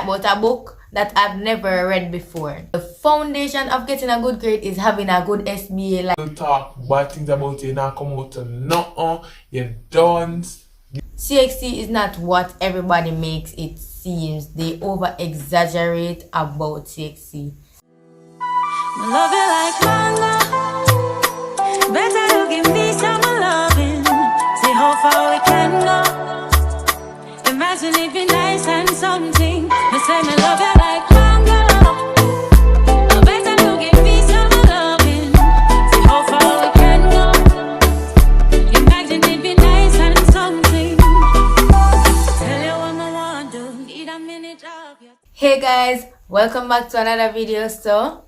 about a book that I've never read before. The foundation of getting a good grade is having a good SBA. Like, you talk bad things about you, not come out to nothing, you don't. CXC is not what everybody makes it seems. They over exaggerate about CXC. Love you like mango. Better you give me some loving. See how far we can go. Imagine it be nice and something. Me say me love you like mango. Better you give me some loving. See how far we can go. Imagine it be nice and something. Tell you what I want to. Need a minute of you. Hey guys, welcome back to another video. So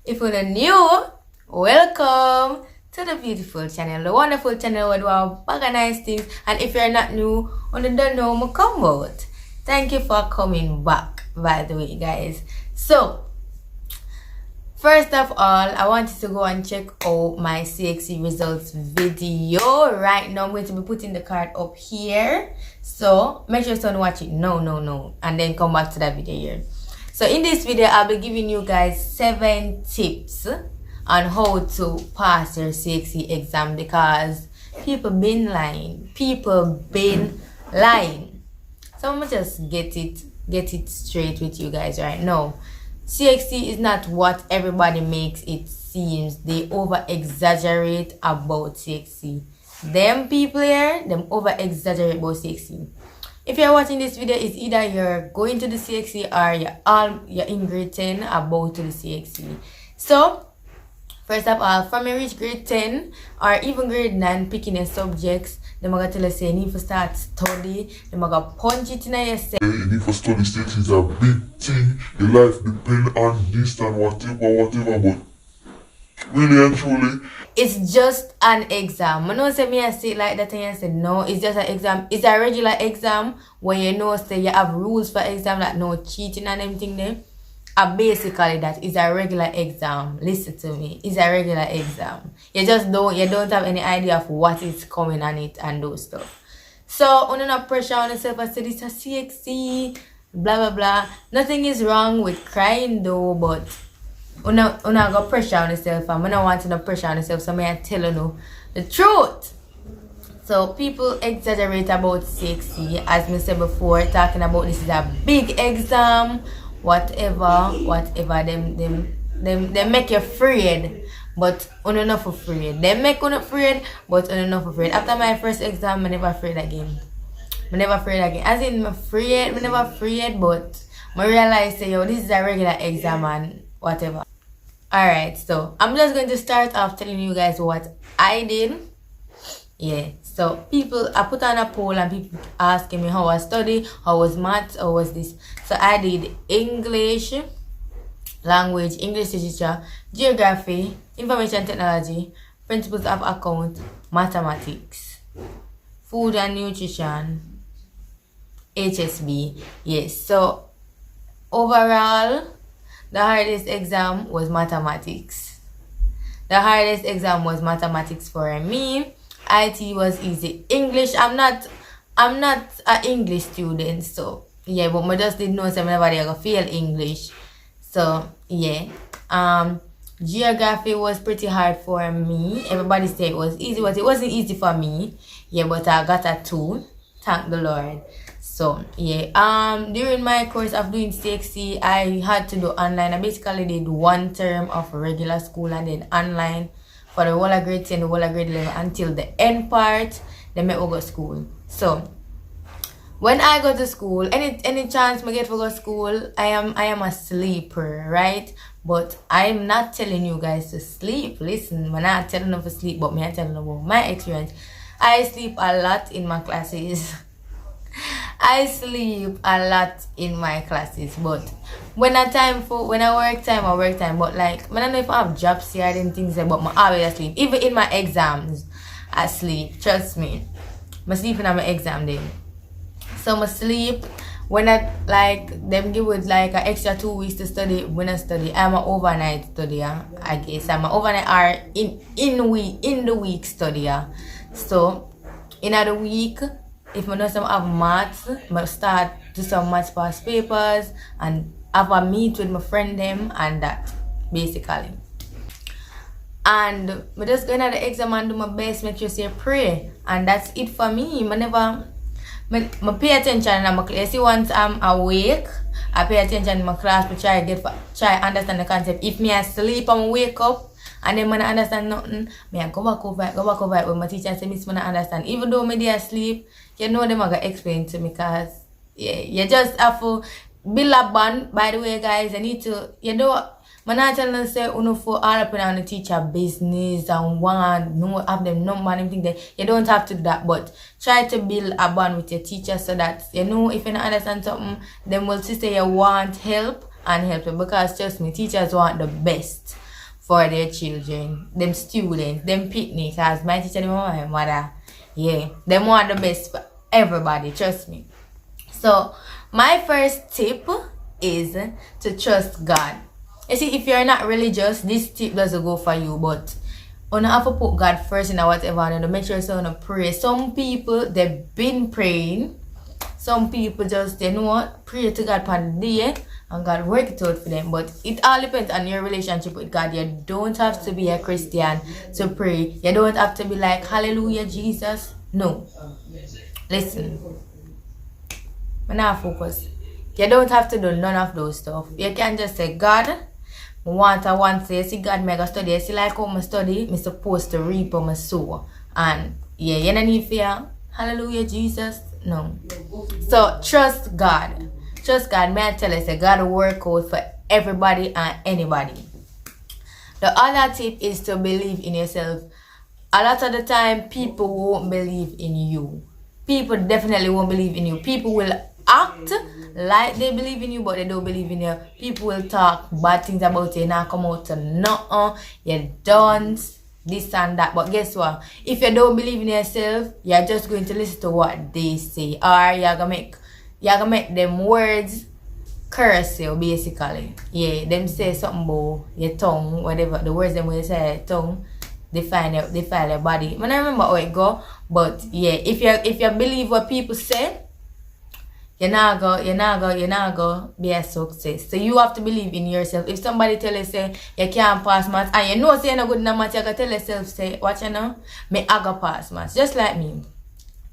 if you're new, welcome to the beautiful channel, the wonderful channel where we do a bag of nice things. And if you're not new or don't know me come out, thank you for coming back, by the way guys. So first of all, I wanted to go and check out my CXC results video. Right now I'm going to be putting the card up here, so make sure to watch it no and then come back to that video here. So in this video I'll be giving you guys 7 tips on how to pass your CXC exam, because people been lying. So I'm gonna just get it straight with you guys right now. CXC is not what everybody makes it seems. They over exaggerate about CXC. Them people here, them over exaggerate about CXC. If you're watching this video, it's either you're going to the CXC or you're in grade 10 about to the CXC. So first of all, from you reach grade 10 or even grade 9 picking your subjects, they're going to tell you say you need to start study. They're going to punch it in your head. You need to study. CXC is a big thing. Your life depends on this and whatever, but really and truly, it's just an exam. I know say me I say it like that and I say no, it's just an exam. It's a regular exam where you know say you have rules for exam, like no cheating and everything there. And basically that is a regular exam. Listen to me, it's a regular exam. You don't have any idea of what is coming on it and those stuff. So no pressure on yourself. I said it's a CXC, blah blah blah. Nothing is wrong with crying though, but una got pressure on yourself, and I don't want no pressure on yourself, so I tell you the truth. So people exaggerate about CXC, as I said before, talking about this is a big exam, whatever, them make you afraid, but una not afraid. They make you afraid, but una not afraid. After my first exam, I never afraid again. As in, I'm never afraid, but I realized say, yo, this is a regular exam and whatever. Alright, so I'm just going to start off telling you guys what I did. Yeah, so I put on a poll and people asking me how I study, how was maths, how was this. So I did English, language, English literature, geography, information technology, principles of account, mathematics, food and nutrition, HSB. Yes, so overall the hardest exam was mathematics. For me. IT was easy. English, I'm not an English student, so yeah, but I just didn't know so nobody gonna feel English. So yeah. Geography was pretty hard for me. Everybody said it was easy, but it wasn't easy for me. Yeah, but I got a 2. Thank the Lord. So yeah, during my course of doing CXC, I had to do online. I basically did 1 term of regular school and then online for the whole of grade 10, the whole of grade 11 until the end part. Then I go to school. So when I go to school, any chance I get to go to school, I am a sleeper, right? But I'm not telling you guys to sleep. Listen, I'm not telling you to sleep, but I'm telling you about my experience. I sleep a lot in my classes. But when I work time. But like, I don't know if I have jobs here and things like, but I always sleep. Even in my exams, I sleep. Trust me, I sleep in my exam day. So I sleep when I like them give with like an extra 2 weeks to study. When I study, I'm an overnight studier. I guess I'm an overnight or in the week studier. So in the week, if I know some have maths, I start do some maths past papers and have a meet with my friend them and that basically. And I just going at the exam and do my best, make sure say pray, and that's it for me. I pay attention in my class. See, once I'm awake, I pay attention in my class to try understand the concept. If me asleep, I wake up and then when I understand nothing, I go back over it when my teacher say Miss, when I understand. Even though me asleep, you know them are gonna explain to me, because you just have to build a bond. By the way, guys, I need to, I'm not telling them say for all up on the teacher business and have them number and everything there. You don't have to do that, but try to build a bond with your teacher so that if you don't understand something, then will say you want help and help you, because trust me, teachers want the best for their children, them students, them picnic, as my teacher, my mother, them want the best for everybody, trust me. So my first tip is to trust God. You see, if you're not religious, this tip doesn't go for you, but you have to put God first in whatever and make sure you pray. Some people, they've been praying. Some people just, pray to God for the day and God work it out for them. But it all depends on your relationship with God. You don't have to be a Christian to pray. You don't have to be like, hallelujah, Jesus. No. Listen. I'm not focus. You don't have to do none of those stuff. You can just say, God, I want to see God make a study. I see like how I study, I'm supposed to reap on my soul. And you don't need fear. Hallelujah, Jesus. No. So trust God. Trust God. May I tell you, say God will work out for everybody and anybody. The other tip is to believe in yourself. A lot of the time, people won't believe in you. People definitely won't believe in you. People will act like they believe in you, but they don't believe in you. People will talk bad things about you, not come out to nothing. You don't, this and that. But guess what? If you don't believe in yourself, you're just going to listen to what they say, or you're gonna make them words curse you, basically. Yeah, them say something about your tongue, whatever the words them will say, tongue. Define your body. I don't remember how it go, but yeah, if you believe what people say, you're not go be a success. So you have to believe in yourself. If somebody tell you say you can't pass maths and you know say you're not good in maths, you can tell yourself say, watch you know, me I go pass maths. Just like me.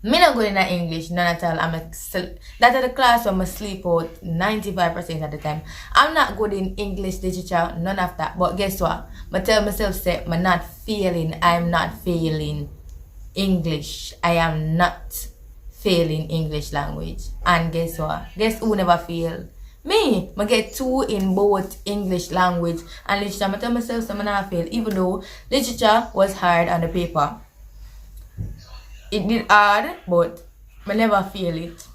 Me not good in English, none at all. That's the class where I sleep out 95% of the time. I'm not good in English literature, none of that. But guess what? I tell myself say I'm not failing English. I am not failing English language. And guess what? Guess who never fail? Me. I get 2 in both English language and literature. I tell myself I'm not fail, even though literature was hard on the paper. It did hard, but I never feel it.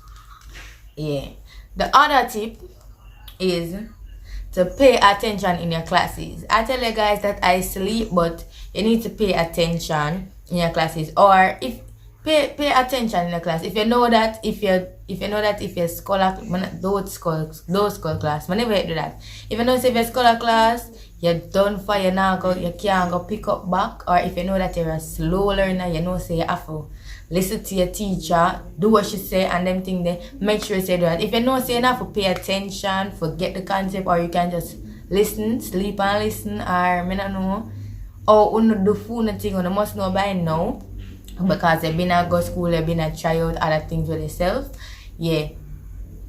Yeah. The other tip is to pay attention in your classes. I tell you guys that I sleep, but you need to pay attention in your classes. Or if pay attention in the class. If you know that if you're scholar, those school class, whenever you do that. If you know if you're scholar class, you're done for you can't go pick up back. Or if you know that you're a slow learner, you know say you have to listen to your teacher, do what she say, and them thing there, make sure you say that. If you know say you have to pay attention, forget the concept, or you can just listen, sleep and listen, or I don't know. Or do phone thing, you must know by now. Because you've been at go school, you've been at try out other things with yourself. Yeah,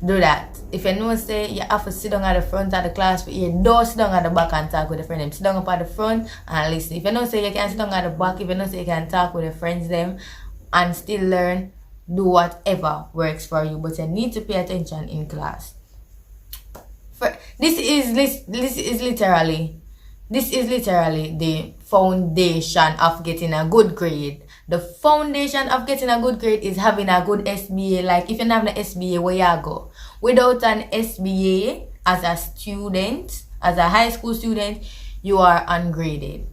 do that. If you know say you have to sit down at the front of the class, you don't sit down at the back and talk with the friends. Sit down up at the front and listen. If you know say you can sit down at the back, if you know say you can talk with your friends them and still learn, do whatever works for you. But you need to pay attention in class. This is literally the foundation of getting a good grade. The foundation of getting a good grade is having a good SBA. Like if you don't have an SBA, where you go? Without an SBA, as a student, as a high school student, you are ungraded.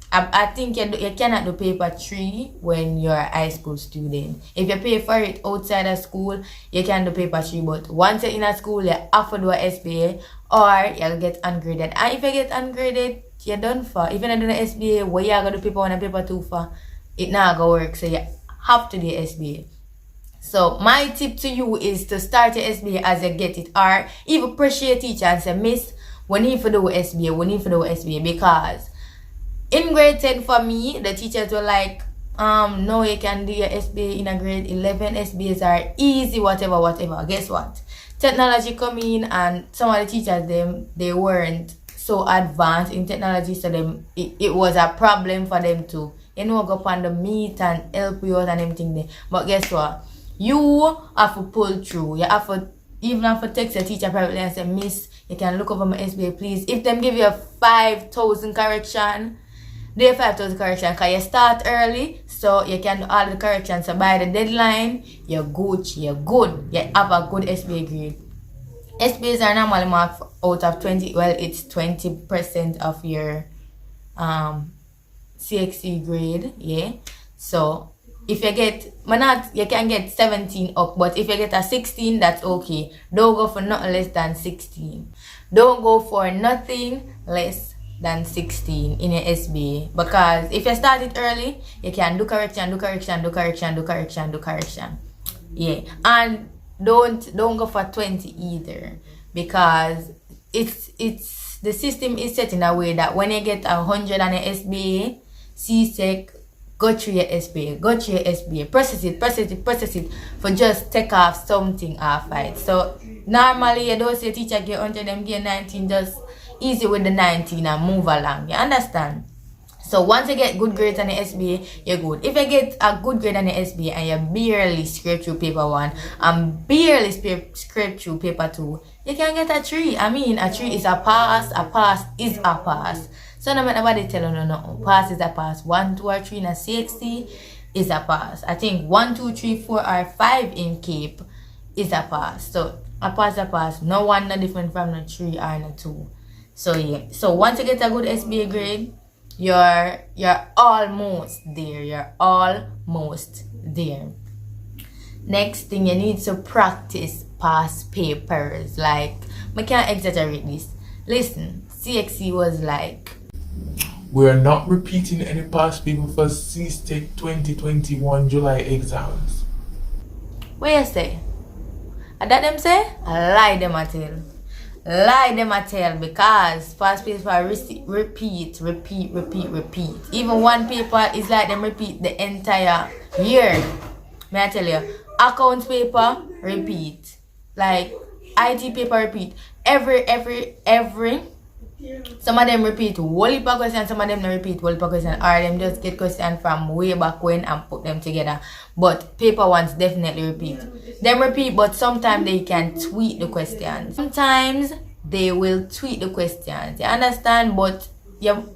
I think you cannot do paper 3 when you're a high school student. If you pay for it outside of school, you can do paper 3. But once you're in a school, you have to do a SBA or you'll get ungraded. And if you get ungraded, you're done for. If you're not doing an SBA, where you going to do paper 1 and paper 2 for? It not going to work. So you have to do SBA. So my tip to you is to start your SBA as you get it, or even pressure your teacher and say, Miss, we need to do SBA, because in grade 10 for me, the teachers were like, no, you can do your SBA in a grade 11. SBAs are easy, whatever. Guess what? Technology come in, and some of the teachers, they weren't so advanced in technology, so it was a problem for them to, go up on the meet and help you out and everything there. But guess what? You have to pull through. You have to even have to text your teacher privately and say, Miss, you can look over my SBA, please. If them give you a 5,000 correction, do 5,000 correction, because you start early, so you can do all the corrections. So by the deadline, you're good. You have a good SBA grade. SBAs are normally marked out of 20. Well, it's 20% of your CXC grade. Yeah. So if you get, you can get 17 up, but if you get a 16, that's okay. Don't go for nothing less than 16. Don't go for nothing less than 16 in your SBA, because if you start it early, you can do correction. Yeah, and don't go for 20 either, because it's the system is set in a way that when you get 100 on your SBA, CSEC go through your SBA, process it for just take off something off it. So normally you don't say teacher get 100, them get 19, just easy with the 19 and move along. You understand? So once you get good grades on the SBA, you're good. If you get a good grade on the SBA and you barely scrape through paper 1 and barely scrape through paper 2, you can get a 3. I mean, a 3 is a pass. A pass is a pass. So no matter what they tell you, no. Pass is a pass. 1, 2, or 3 in a CXC is a pass. I think 1, 2, 3, 4, or 5 in Cape is a pass. So a pass. No one no different from the 3 or the 2. So yeah. So once you get a good SBA grade, you're almost there. Next thing, you need to practice past papers. Like, I can't exaggerate this. Listen, CXC was like, we are not repeating any past paper for CSEC 2021 July exams. what you say? That them say? I lie them a tell, because past paper repeat. Even one paper is like them repeat the entire year. May I tell you, accounts paper repeat, like IT paper repeat. Every some of them repeat whole heap of questions, some of them don't repeat whole heap of questions, or them just get questions from way back when and put them together. But paper ones definitely repeat. Them repeat, but sometimes they can tweak the questions. Sometimes they will tweak the questions. You understand? But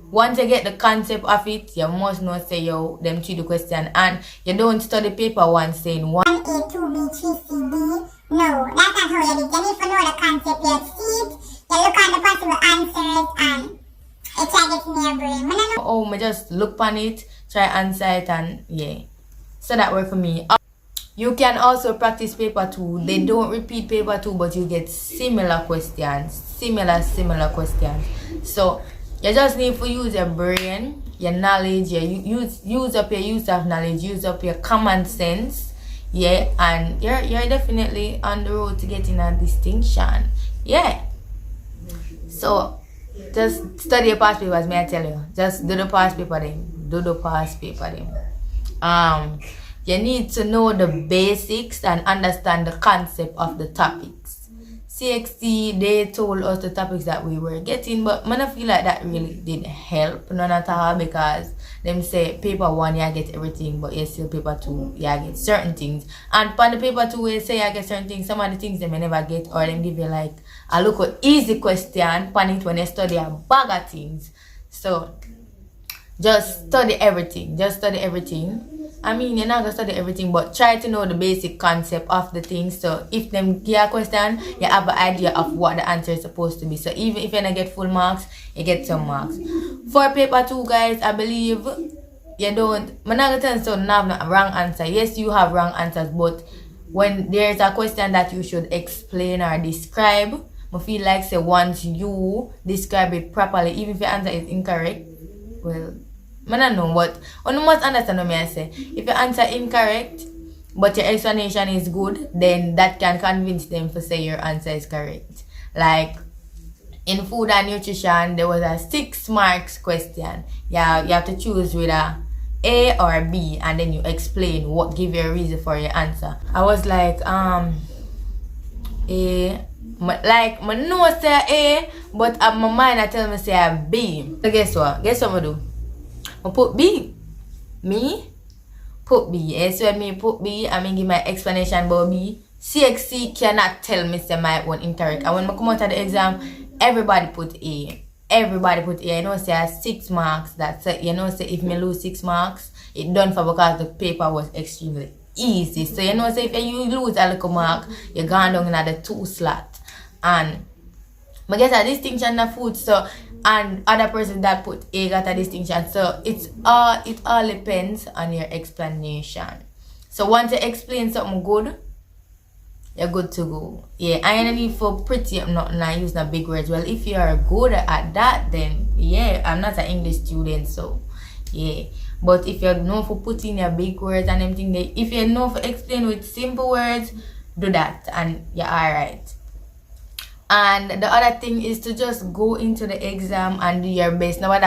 once you get the concept of it, you must know say them tweak the question, and you don't study paper one saying 1A, 2B, 3C, D. No, that's not how you do it. You need to know the concept. You see it, you look at the possible answers, and it try to get in your brain. I just look on it, try answer it, and yeah. So that worked for me. You can also practice paper 2. They don't repeat paper 2, but you get similar questions. Similar questions. So you just need to use your brain, your knowledge, use up your use of knowledge, use up your common sense. Yeah, and you're definitely on the road to getting a distinction. Yeah. So just study your past papers, may I tell you. Just do the past paper then. You need to know the basics and understand the concept of the topics. CXC, they told us the topics that we were getting, but I feel like that really didn't help none at all, because them say paper 1 you get everything, but you still paper 2 you get certain things. And on the paper 2 you say you get certain things, some of the things they may never get, or them give you like a look at easy question on it when you study a bag of things. So just study everything. I mean, you're not gonna study everything, but try to know the basic concept of the thing. So if them give a question, you have an idea of what the answer is supposed to be. So even if you don't get full marks, you get some marks. For paper 2, guys, I believe you don't. I'm not gonna tell you so you have a wrong answer. Yes, you have wrong answers, but when there's a question that you should explain or describe, I feel like say once you describe it properly, even if your answer is incorrect, well, I don't know, but you must understand what I say. If you answer incorrect but your explanation is good, then that can convince them to say your answer is correct. Like in food and nutrition, there was a 6 marks question. Yeah, you have to choose with A or B, and then you explain what, give you a reason for your answer. I was like, A. Like, I know say A, but my mind I tell me say B. So guess what? Guess what I do? I put B. Me? Put B. So when me put B, I mean give my explanation about B. CXC cannot tell me say my one incorrect. And when I come out of the exam, everybody put A. Everybody put A. You know say 6 marks. That's it. You know say if me lose 6 marks, it done for because the paper was extremely easy. So you know say if you lose a little mark, you're gone down in the 2 slot. And I get a distinction in food, so and other person that put A got a distinction. So it all depends on your explanation. So once you explain something good, you're good to go. Yeah, I don't need for pretty up nothing and use no big words. Well, if you are good at that, then yeah, I'm not an English student, so yeah. But if you know for putting your big words and everything, if you know for explain with simple words, do that and you're alright. And the other thing is to just go into the exam and do your best. Nobody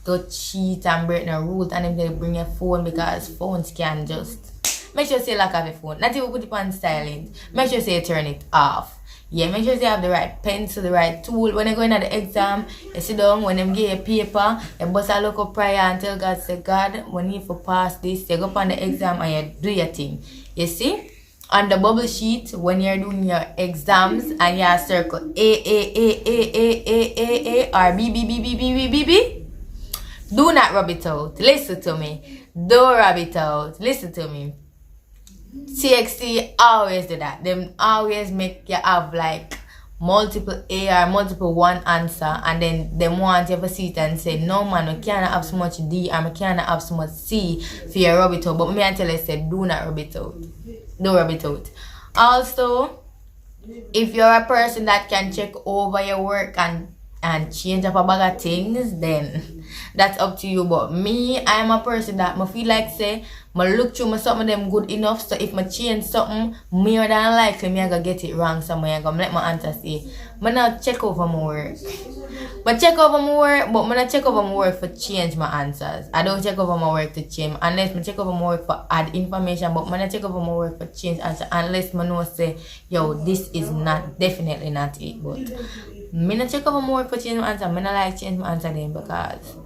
go cheat and break the rules and then they bring your phone, because phones can just make sure you lock off your phone. Not even put it on silent. Make sure you turn it off. Yeah, make sure you have the right pencil, the right tool. When you go into the exam, you sit down, when them give you paper, you bust a look up prayer and tell God, say, God, we need to pass this. You go up on the exam and you do your thing. You see? On the bubble sheet, when you're doing your exams and you circle A, or B, do not rub it out. Listen to me. Don't rub it out. Listen to me. CXC always do that. Them always make you have like multiple A or multiple 1 answer, and then them want you to see it and say, no man, we can't have so much D or we can't have so much C for your rub it out. But me I tell you, say, do not rub it out. Don't rub it out. Also, if you're a person that can check over your work and change up a bag of things, then that's up to you. But me, I'm a person that I feel like say, I look through my something them good enough, so if I change something, more than likely me I gonna get it wrong somewhere. I'm gonna let my answer say, I not check over my work. But check over my work, but I not check over my work for change my answers. I don't check over my work to change, unless I check over my work for add information, but I not check over my work for change answer, unless I know say, yo, this is not, definitely not it. But I not check over my work for change my answer. I not like change my answer then, because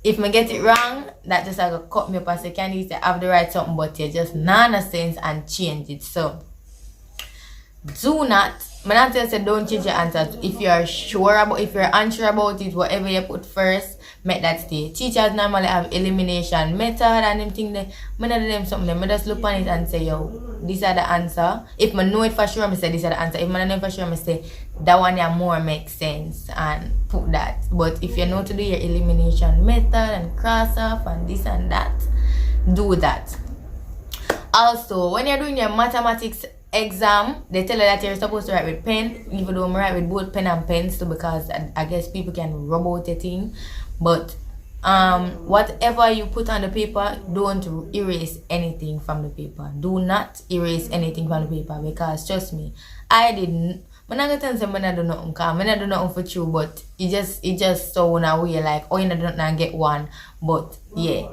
if I get it wrong, that just like cut me up and say, Candice, you have the right something, but you just nonsense and change it. So do not. I'm not telling you don't change your answers. If you're sure about, if you're unsure about it, whatever you put first, make that stay. Teachers normally have elimination method and them thing there. I not do them something. I just look on it and say, yo, these are the answer. If I know it for sure, I say these are the answer. If I don't know it for sure, I say that one yeah more makes sense and put that. But if you know to do your elimination method and cross off and this and that, do that. Also, when you're doing your mathematics exam, they tell you that you're supposed to write with pen, even though I write with both pen and pencil, because I guess people can rub out a thing. But whatever you put on the paper, don't erase anything from the paper. Do not erase anything from the paper, because trust me, I didn't. I'm not gonna tell you I do nothing, because I do nothing for you, but it just so in a way like, oh, you don't get one. But yeah,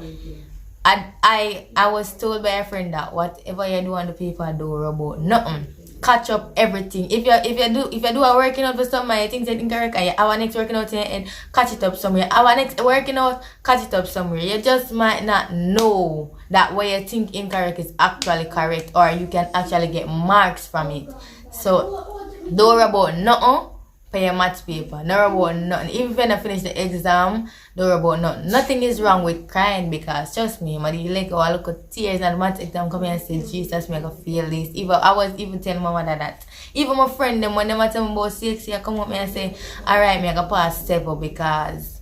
I was told by a friend that whatever you do on the paper, do about nothing. Catch up everything. If you do a working out for something, you think it's incorrect, and you have a next working out in your head, catch it up somewhere. Have a next working out, catch it up somewhere. You just might not know that what you think incorrect is actually correct, or you can actually get marks from it. So don't worry about nothing for your maths paper. Don't worry about nothing. Even if you don't finish the exam, don't worry about nothing. Nothing is wrong with crying, because trust me, I look at tears and the maths exam come here and say, Jesus, me I can feel this. I was even telling my mother that. Even my friend them, when they tell me about CXC, I come up me and say, alright, me I can pass step up, because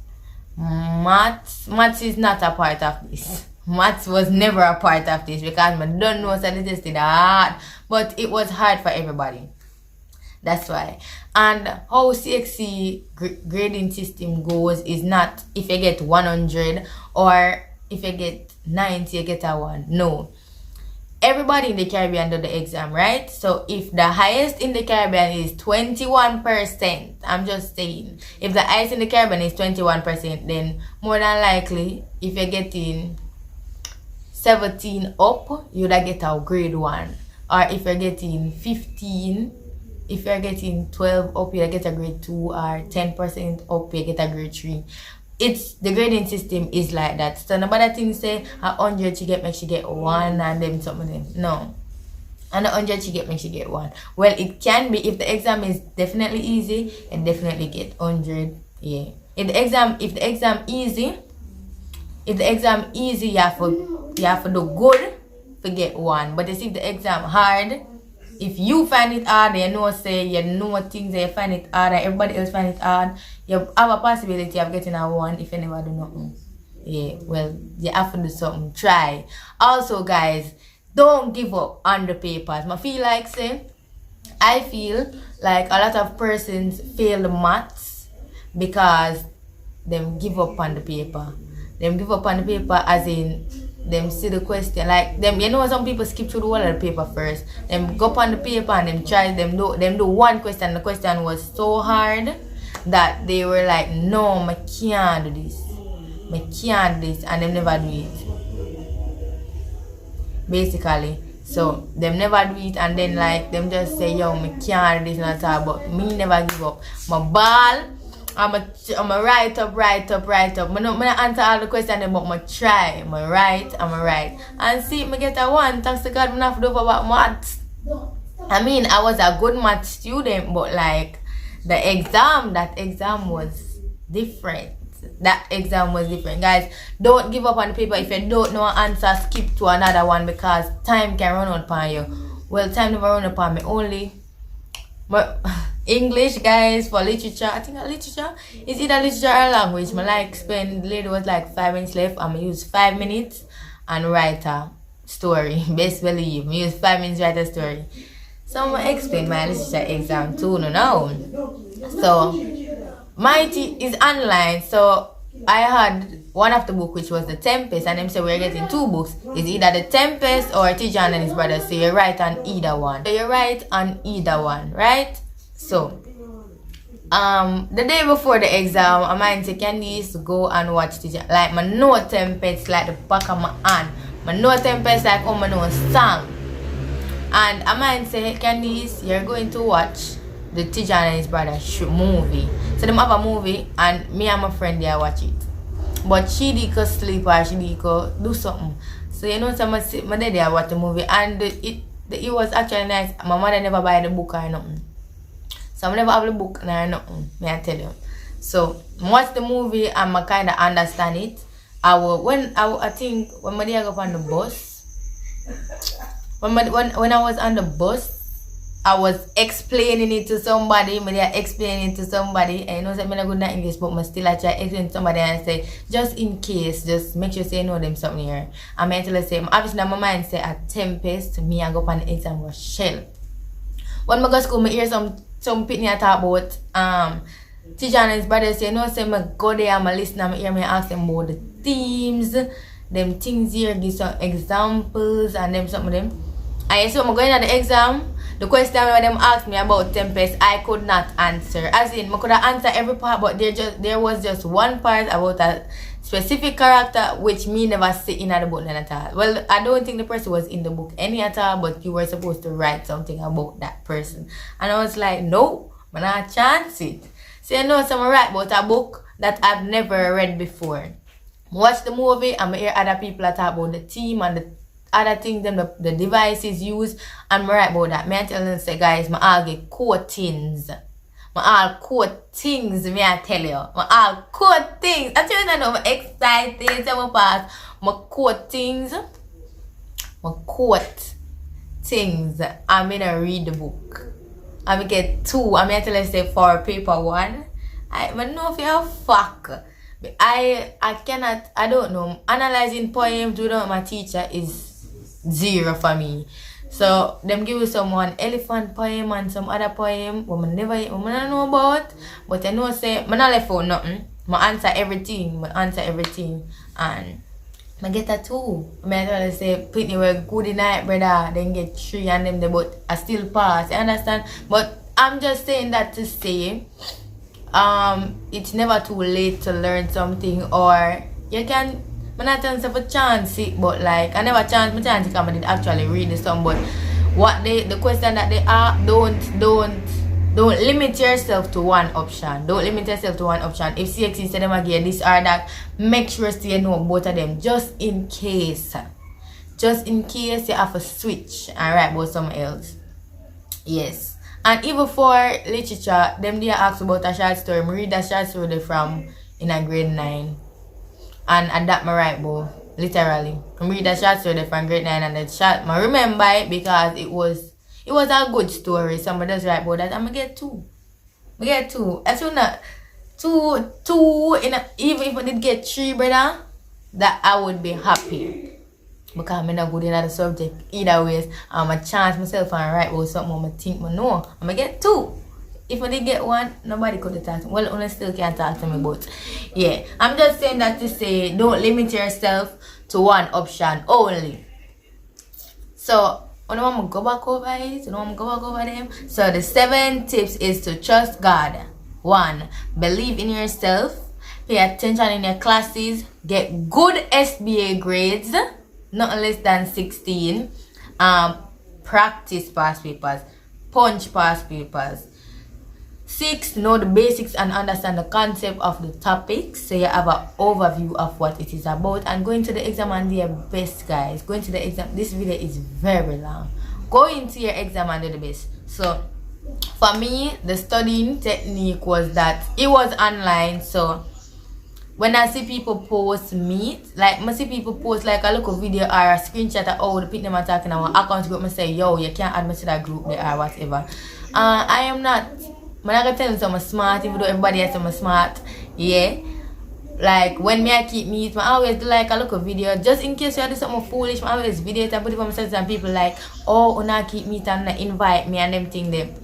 maths is not a part of this. Maths was never a part of this, because I don't know so the test is hard. But it was hard for everybody. That's why. And how CXC grading system goes is not if you get 100 or if you get 90 you get a 1. No. everybody in the Caribbean do the exam, right? So if the highest in the Caribbean is 21%, I'm just saying, if the highest in the Caribbean is 21%, then more than likely, if you're getting 17 up, you'd get a grade 1. Or if you're getting 15, if you're getting 12 up, you get a grade 2, or 10% up, you get a grade 3. It's the grading system is like that. So nobody thing say 100 she get, make she get 1 and them something. No. And 100 she get, make she get 1. Well, it can be if the exam is definitely easy, and definitely get 100. Yeah. If the exam easy, you have to do good to get 1. But if the exam hard, if you find it hard, you know things that you find it hard and everybody else find it hard, you have a possibility of getting a 1 if you never do nothing. Yeah, well, you have to do something. Try. Also, guys, don't give up on the papers. I feel like a lot of persons fail the maths because them give up on the paper. Them give up on the paper as in them see the question, like them, some people skip through the whole of the paper first. Them go up on the paper and them try them do one question. The question was so hard that they were like, no, I can't do this, and them never do it. Basically, so them never do it, and then like them just say, yo, I can't do this and all, but me never give up. My ball. I'm a write up. I don't answer all the questions, but I try. I'm a write. And see, I get a 1. Thanks to God, I have to do about maths. I mean, I was a good math student, but like that exam was different. Guys, don't give up on the paper. If you don't know an answer, skip to another one because time can run out upon you. Well, time never run upon me. Only English, guys, for literature. I think literature is either literature or language. My the lady was like 5 minutes left. I'm gonna use 5 minutes and write a story. Best believe me, use 5 minutes write a story. So I'm gonna explain my literature exam too now. So my is online. So I had one of the book which was The Tempest, and them say we're getting 2 books. It's either The Tempest or Tijan and his brother. So you write on either one. Right? So the day before the exam, I might say Candice go and watch Tijan. Like my know Tempest like the back of my hand. My know Tempest like my know song. And I might say, Candice, you're going to watch the Tijan and his brother movie. So them have a movie and me and my friend there watch it. But she did go sleep or she did go do something. So so my dad there watch the movie, and it was actually nice. My mother never buy the book or nothing. So I never have the book or nothing, may I tell you. So I watch the movie and I kinda understand it. I think when my dad go on the bus. When I was on the bus, I was explaining it to somebody. And I know I'm not good at English, but I still try to explain to somebody and say, just in case, just make sure you know them something here. I mean, to say, obviously, my mind say a Tempest, me I go on the exam was shell. When I go to school, I hear some pitney talk about Tijan and his brother say, say I go there, I listen, I hear me ask them about the themes, them things here, give some examples and them some of them. And so I'm going at the exam. The question when them asked me about Tempest, I could not answer. As in, I could have answered every part, but there was just one part about a specific character which me never see in the book at all. Well, I don't think the person was in the book any at all, but you were supposed to write something about that person. And I was like, no, I'm not chance it. So so I'm write about a book that I've never read before. Watch the movie and I hear other people talk about the theme and the other things the devices used, and I write about that. I tell them, say, guys, I all get quotings. I all quote things, me I tell you. I all quote things. I tell you, I know I'm excited. So I quote things. I'm gonna read the book. I'm gonna get 2. I'm gonna tell you, say, for paper 1. I know if you're fuck. I don't know. Analyzing poems without my teacher is 0 for me. So them give you someone elephant poem and some other poem I don't know about, but I know say I not left for nothing. I answer everything. And I get a 2. I mean, I say, Pitney were good night, brother. Then get 3 and them, but I still pass. You understand? But I'm just saying that to say, it's never too late to learn something, or you can. I'm not telling myself a chance, but like I never chance my chance because I did actually read the song. But what the question that they are, don't limit yourself to one option. Don't limit yourself to one option. If CXC said them again this or that, make sure you know both of them just in case. Just in case you have to switch and write about something else. Yes. And even for literature, them they ask about a short story. I read a short story from in a grade 9. And that I write about, literally. I read a short story from grade 9 and that short I remember it because it was a good story. Somebody does write about that. I'm gonna get 2. I get 2. As soon as 2 even if I did get 3, brother, that I would be happy. Because I'm not good in the subject either ways. I'm a chance myself and write about something I'm think I know. I'm gonna get 2. If I did get 1, nobody could have talked to me. Well, I still can't talk to me, but yeah. I'm just saying that to say don't limit yourself to one option only. So I don't want to go back over it. I don't want to go back over them. So the 7 tips is to trust God. 1. Believe in yourself. Pay attention in your classes. Get good SBA grades. Not less than 16. Practice past papers. Punch past papers. 6. Know the basics and understand the concept of the topics, so you have an overview of what it is about. And going to the exam and do your best, guys. Going to the exam. This video is very long. Go into your exam and do the best. So for me, the studying technique was that it was online. So when I see people post meet, like I see people post like a local video or a screenshot of all the people them are talking about account group, I say, yo, you can't add me to that group there or whatever. I am not. I'm not gonna tell you I'm smart, even though everybody else I'm smart. Yeah. Like when I keep meet, I always do like a local video. Just in case you do something foolish, I always video it and put it for myself and people like, oh, una keep meet and invite me and them thing them.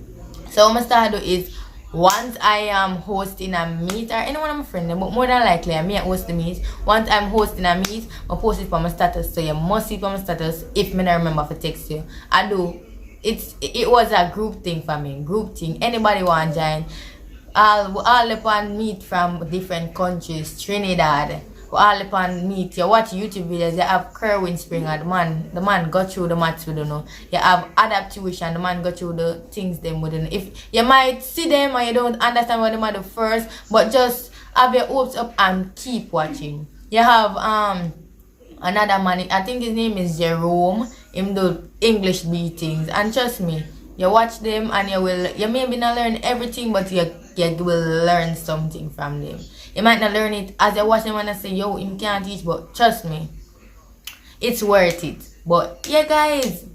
So what I start to do is once I am hosting a meet or anyone of my friends, but more than likely I may host the meet. Once I'm hosting a meet, I post it for my status. So you must see for my status if me not remember to text you. I do. It was a group thing for me. Group thing. Anybody want to join? All upon meet from different countries. Trinidad. All upon meet. You watch YouTube videos. You have Kerwin Springer. The man got through the maths we don't know. You have adapt tuition. The man got through the things them we don't know. If you might see them and you don't understand what they might do first, but just have your hopes up and keep watching. You have another man. I think his name is Jerome. Him do English beatings, and trust me, you watch them and you maybe not learn everything, but you will learn something from them. You might not learn it as you watch them and I say, yo, him can't teach, but trust me, it's worth it. But yeah, guys,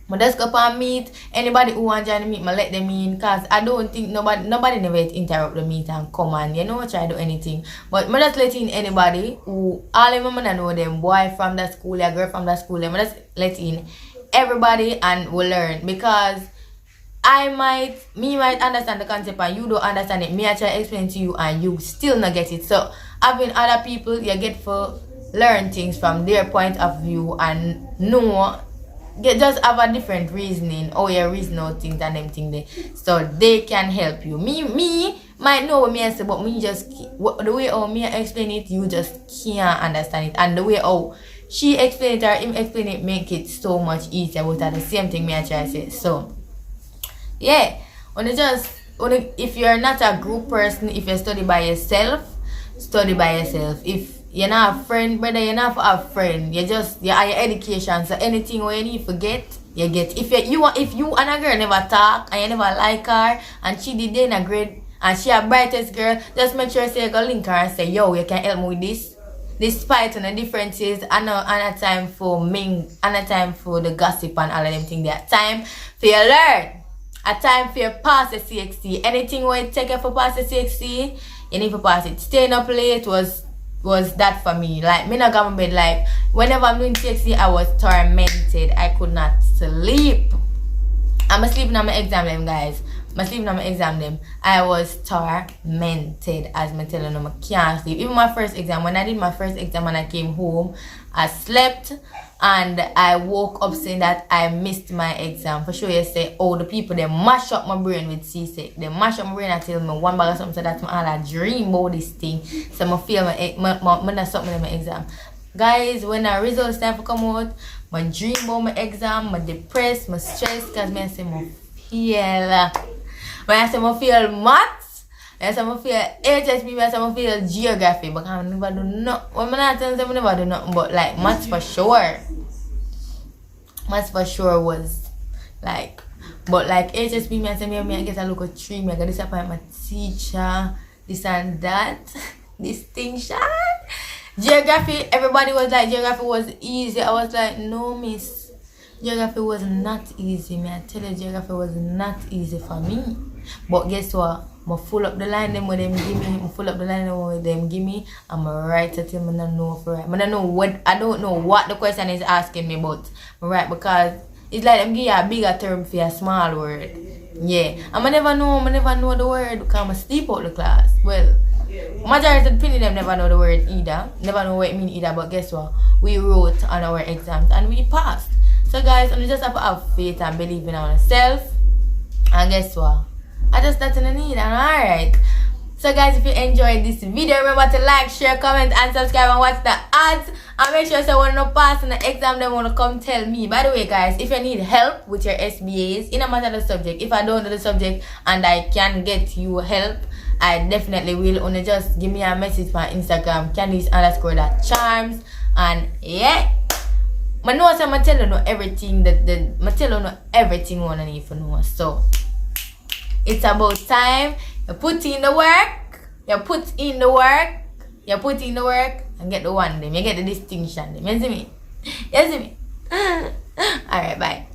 I just go up and meet anybody who want to join the meet. I let them in, cause I don't think nobody never interrupt the meet and come and try to do anything. But I just let in anybody who all of them I know them, boy from the school, a girl from the school. I just let in everybody and we learn, because I might understand the concept and you don't understand it. Me I try to explain to you and you still not get it. So having other people, you get to learn things from their point of view and know. Just have a different reasoning or you reason out things and them things there, so they can help you. Me might know what me I say, but me just the way how me explain it, you just can't understand it, and the way how she explain it or him explain it make it so much easier. But that's the same thing me I try to say. So yeah, if you're not a group person, if you study by yourself. If you're not a friend, brother, you're not a friend. You are your education. So anything where you need to get, you get. If you and a girl never talk and you never like her and she did in a grade and she a brightest girl, just make sure you go link her and say, yo, you can help me with this. Despite on the differences, and a time for and a time for the gossip and all of them things there. Time for you learn. A time for you pass the CXC. Anything where you take it for pass the CXC, you need to pass it. Staying up late was that for me. Like me not go to bed. Like whenever I'm doing CXC, I was tormented. I could not sleep. I'm sleeping on my exam, guys. I sleep on my exam them. I was tormented, as I tell you, I can't sleep. Even my first exam, when I did my first exam and I came home, I slept and I woke up saying that I missed my exam. For sure, you say, oh, the people, they mash up my brain with CSEC. They mash up my brain and tell me one bag of something, so that's all I dream about this thing. So I feel my something in my exam. Guys, when the results time to come out, I dream about my exam, I depressed, I stressed, because I say I feel. When I say I feel maths, I say I feel HSP, I say I feel geography, but I never do nothing. When I not tell them I never do nothing, but like maths for sure. Maths for sure was like, but like HSP, I say I get a look at 3, I get disappoint my teacher, this and that, distinction. Geography, everybody was like geography was easy. I was like, no miss, geography was not easy. I tell you, geography was not easy for me. But guess what? I full up the line them with them give me. I full up the line them with them give me. I'm right at him and I know for right. I don't know what the question is asking me, but I'm right because it's like them give you a bigger term for a small word. Yeah. And I never know the word because I sleep out the class. Well, majority of the people them never know the word either. Never know what it means either, but guess what? We wrote on our exams and we passed. So guys, we just have to have faith and believe in ourselves. And guess what? I just that's in the need and alright. So guys, if you enjoyed this video, remember to like, share, comment and subscribe and watch the ads. And make sure so when you pass in the exam, they want to come tell me. By the way guys, if you need help with your SBAs, in a matter of the subject, if I don't know the subject and I can get you help, I definitely will. Only just give me a message on Instagram, Candice_Charmz. And yeah, I know I'm tell you everything I tell you everything you wanna need to know. So it's about time you put in the work, and get the one them. You get the distinction them. You see me? You see me? Alright, bye.